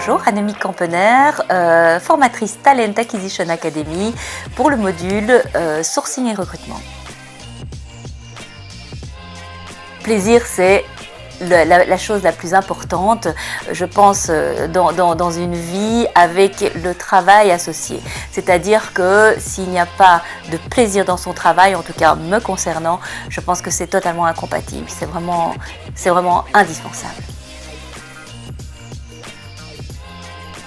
Bonjour, Annemiek Kampener, formatrice Talent Acquisition Academy pour le module Sourcing et recrutement. Plaisir, c'est la chose la plus importante, je pense, dans une vie avec le travail associé. C'est-à-dire que s'il n'y a pas de plaisir dans son travail, en tout cas me concernant, je pense que c'est totalement incompatible. C'est vraiment indispensable.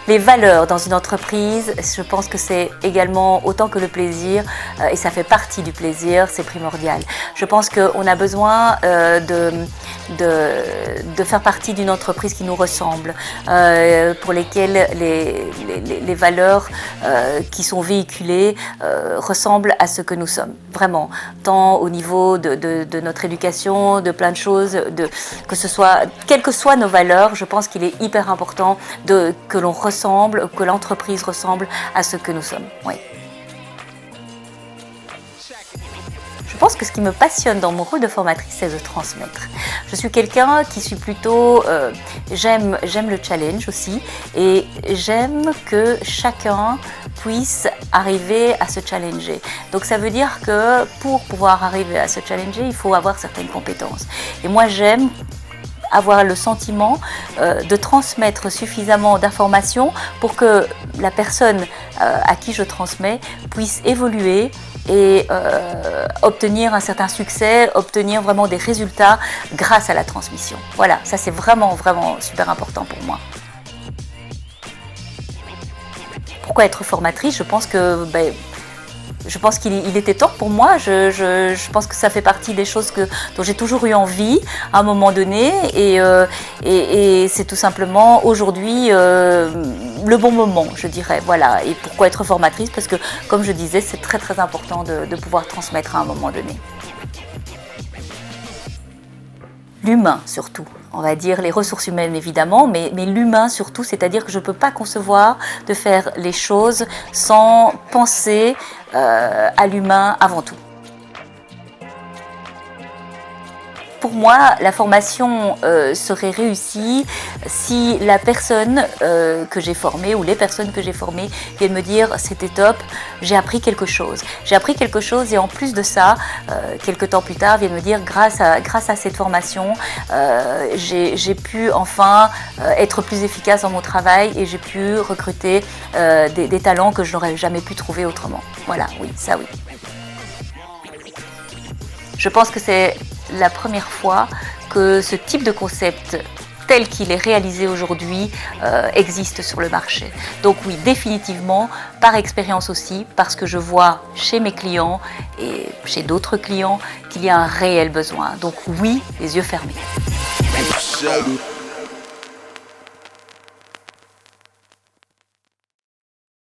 Les valeurs dans une entreprise, je pense que c'est également autant que le plaisir, et ça fait partie du plaisir, c'est primordial. Je pense qu'on a besoin de faire partie d'une entreprise qui nous ressemble, pour lesquelles les valeurs qui sont véhiculées ressemblent à ce que nous sommes, vraiment, tant au niveau de notre éducation, de plein de choses, quelles que soient nos valeurs, je pense qu'il est hyper important que l'on ressemble, que l'entreprise ressemble à ce que nous sommes. Oui. Je pense que ce qui me passionne dans mon rôle de formatrice, c'est de transmettre. Je suis quelqu'un qui suis plutôt... j'aime le challenge aussi, et j'aime que chacun puisse arriver à se challenger. Donc ça veut dire que pour pouvoir arriver à se challenger, il faut avoir certaines compétences. Et moi, j'aime avoir le sentiment de transmettre suffisamment d'informations pour que la personne à qui je transmets puisse évoluer et obtenir un certain succès, obtenir vraiment des résultats grâce à la transmission. Voilà, ça c'est vraiment super important pour moi. Pourquoi être formatrice ? Je pense qu'il était temps pour moi. Je pense que ça fait partie des choses dont j'ai toujours eu envie à un moment donné, et c'est tout simplement aujourd'hui le bon moment, je dirais. Voilà. Et pourquoi être formatrice ? Parce que, comme je disais, c'est très important de pouvoir transmettre à un moment donné. L'humain surtout, on va dire les ressources humaines évidemment, mais l'humain surtout, c'est-à-dire que je ne peux pas concevoir de faire les choses sans penser à l'humain avant tout. Pour moi, la formation serait réussie si la personne que j'ai formée ou les personnes que j'ai formées viennent me dire « c'était top, j'ai appris quelque chose ». J'ai appris quelque chose et en plus de ça, quelques temps plus tard, viennent me dire « grâce à cette formation, j'ai pu enfin être plus efficace dans mon travail et j'ai pu recruter des talents que je n'aurais jamais pu trouver autrement ». Voilà, oui, ça oui. Je pense que c'est la première fois que ce type de concept tel qu'il est réalisé aujourd'hui existe sur le marché. Donc oui, définitivement, par expérience aussi, parce que je vois chez mes clients et chez d'autres clients qu'il y a un réel besoin. Donc oui, les yeux fermés.